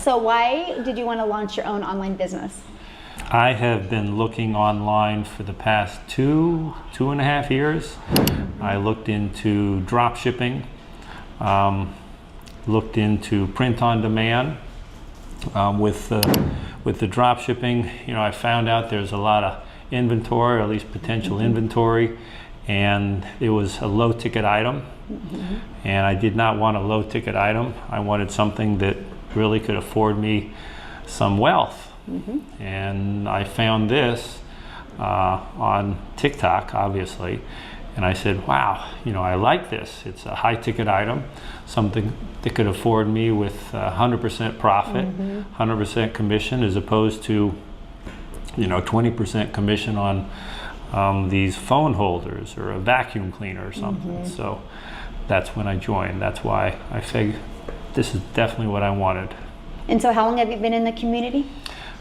So why did you want to launch your own online business? I have been looking online for the past two and a half years. I looked into drop shipping, looked into print on demand. With the drop shipping, I found out there's a lot of inventory, or at least potential inventory, and it was a low ticket item. And I did not want a low ticket item. I wanted something that really could afford me some wealth. And I found this on TikTok, obviously, and I said, wow, I like this. It's a high ticket item, something that could afford me with 100% profit, 100% commission, as opposed to 20% commission on these phone holders or a vacuum cleaner or something. So that's when I joined. That's why I figured this is definitely what I wanted. And so how long have you been in the community?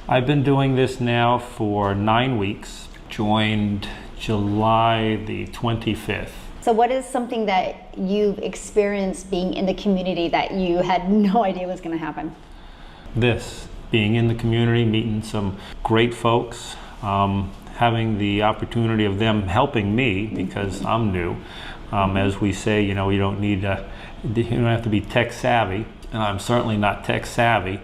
I've been doing this now for 9 weeks. Joined July the 25th. So what is something that you've experienced being in the community that you had no idea was going to happen? This, being in the community, meeting some great folks, having the opportunity of them helping me because I'm new. As we say, you don't have to be tech savvy, and I'm certainly not tech savvy.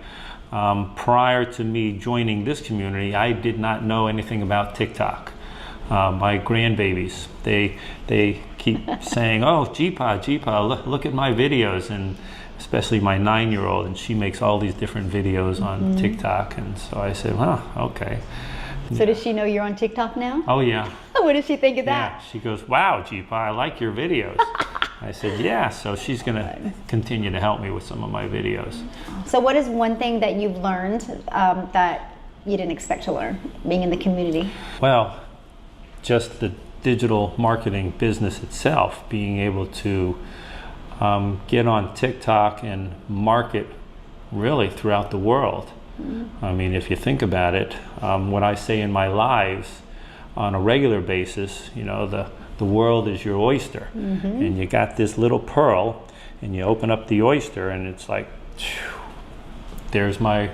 Prior to me joining this community, I did not know anything about TikTok. My grandbabies, they keep saying, oh, JohnCat, look at my videos, and especially my 9-year-old, and she makes all these different videos on TikTok, and so I said, okay. So does she know you're on TikTok now? Oh yeah. What does she think of that? Yeah, she goes, wow, JohnCat, I like your videos. I said, yeah, so she's going to continue to help me with some of my videos. So what is one thing that you've learned that you didn't expect to learn being in the community? Well, just the digital marketing business itself, being able to get on TikTok and market really throughout the world. I mean, if you think about it, what I say in my lives on a regular basis, the world is your oyster, and you got this little pearl, and you open up the oyster, and it's like, there's my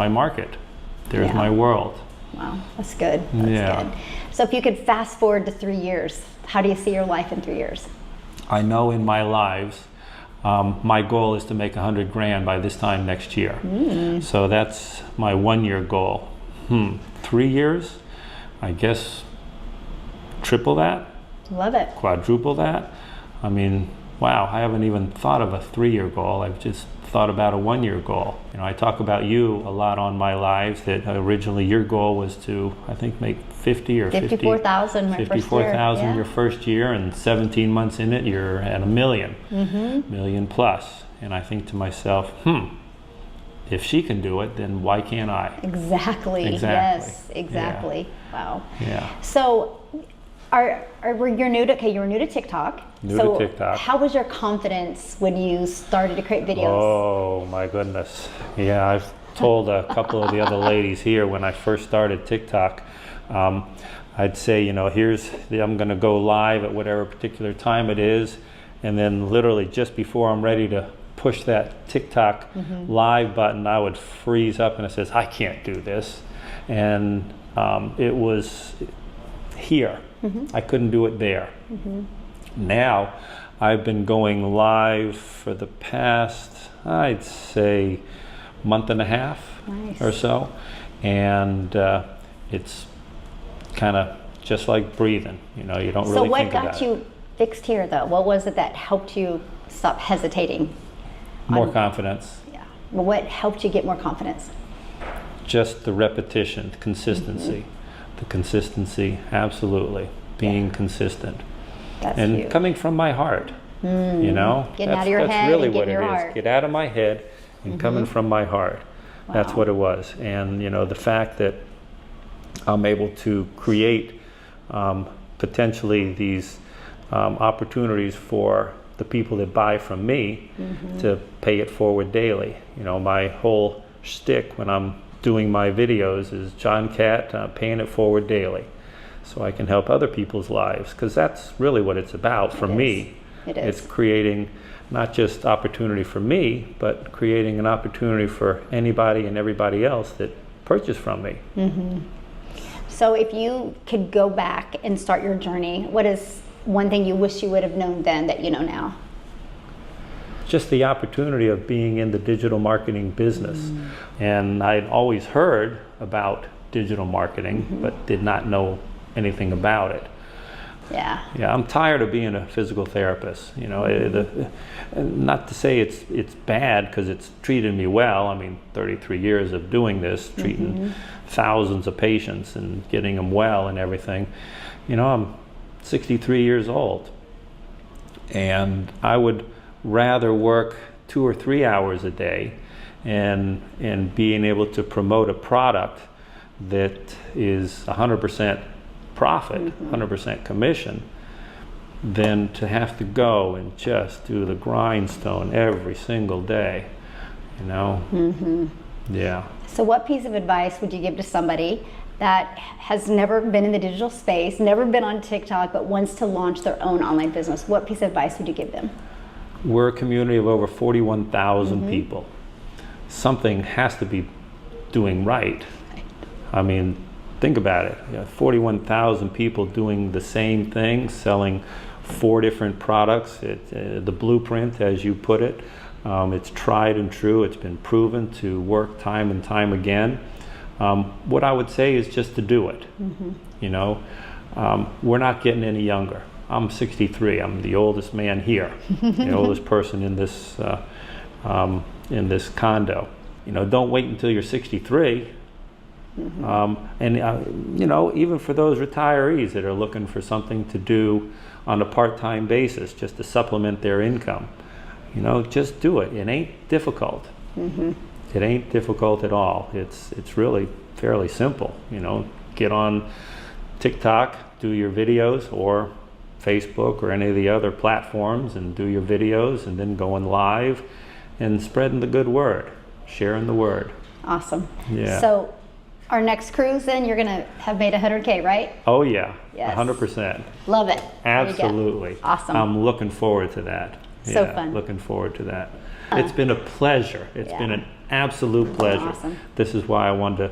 market, there's my world. Wow, that's good. That's good. So if you could fast forward to 3 years, how do you see your life in 3 years? I know in my lives, my goal is to make 100 grand by this time next year. So that's my 1 year goal. 3 years, I guess triple that. Love it. Quadruple that. I mean, wow, I haven't even thought of a 3 year goal. I've just thought about a 1 year goal. I talk about you a lot on my lives, that originally your goal was to, I think, make 54,000 my first year. 54,000 your first year, and 17 months in it, you're at $1 million, million plus. And I think to myself, if she can do it, then why can't I? Exactly. Yes, exactly. Yeah. Wow. Yeah. So you're new to TikTok. New to TikTok. How was your confidence when you started to create videos? Oh my goodness. Yeah, I've told a couple of the other ladies here when I first started TikTok, I'd say, I'm going to go live at whatever particular time it is, and then literally just before I'm ready to push that TikTok live button, I would freeze up and it says, I can't do this. And it was here. I couldn't do it there. Now, I've been going live for the past, I'd say, month and a half or so. And it's kind of just like breathing. You don't really think about it. So what got you fixed here, though? What was it that helped you stop hesitating? More confidence. Yeah. Well, what helped you get more confidence? Just the repetition, the consistency. The consistency, absolutely. Being consistent. That's and huge. Coming from my heart. Getting out of your head that's really and what getting it your is. heart. Get out of my head and coming from my heart. Wow. That's what it was. And the fact that I'm able to create potentially these opportunities for the people that buy from me to pay it forward daily. My whole shtick when I'm doing my videos is JohnCat, paying it forward daily, so I can help other people's lives, because that's really what it's about for me. It is. It's creating not just opportunity for me, but creating an opportunity for anybody and everybody else that purchased from me. So if you could go back and start your journey, what is one thing you wish you would have known then that you know now? Just the opportunity of being in the digital marketing business. And I'd always heard about digital marketing, but did not know anything about it. Yeah. Yeah, I'm tired of being a physical therapist. You know, not to say it's bad, because it's treated me well. I mean, 33 years of doing this, treating thousands of patients and getting them well and everything. You know, I'm 63 years old, and I would rather work 2 or 3 hours a day and being able to promote a product that is 100% profit, 100% commission, than to have to go and just do the grindstone every single day, you know? Yeah. So what piece of advice would you give to somebody that has never been in the digital space, never been on TikTok, but wants to launch their own online business? What piece of advice would you give them? We're a community of over 41,000 people. Something has to be doing right. I mean, think about it. You know, 41,000 people doing the same thing, selling 4 different products. The blueprint, as you put it, it's tried and true. It's been proven to work time and time again. What I would say is just to do it. You know, we're not getting any younger. I'm 63. I'm the oldest man here, the oldest person in this condo. You know, don't wait until you're 63. You know, even for those retirees that are looking for something to do on a part-time basis, just to supplement their income, you know, just do it. It ain't difficult. It ain't difficult at all. It's really fairly simple. You know, get on TikTok, do your videos, or Facebook or any of the other platforms, and do your videos, and then going live and spreading the good word, sharing the word. Awesome. Yeah. So our next cruise, then, you're gonna have made 100K, right? Oh yeah, Yes. 100%. Love it. There you go. Absolutely. Awesome. I'm looking forward to that. So fun. Looking forward to that. It's been a pleasure. It's been an absolute pleasure. Awesome. This is why I wanted to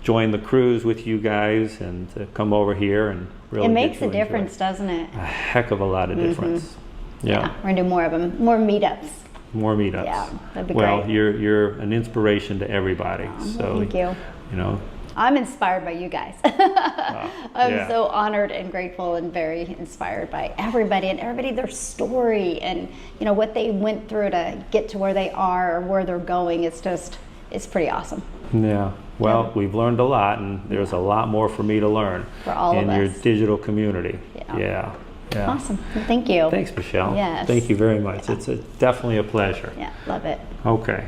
join the cruise with you guys and to come over here and really It makes get a to enjoy difference, doesn't it? a heck of a lot of difference. Yeah. We're gonna do more of them, more meetups. More meetups. Yeah, that'd be well, great. you're an inspiration to everybody. So Thank you. You know, I'm inspired by you guys. I'm yeah. so honored and grateful and very inspired by everybody, and everybody, their story, and you know what they went through to get to where they are or where they're going. It's pretty awesome. Yeah. Well, we've learned a lot, and there's a lot more for me to learn For all in of your us. digital community. Yeah. Yeah. Awesome. Well, thank you. Thanks, Michelle. Yes. Thank you very much. It's definitely a pleasure. Yeah, love it. Okay.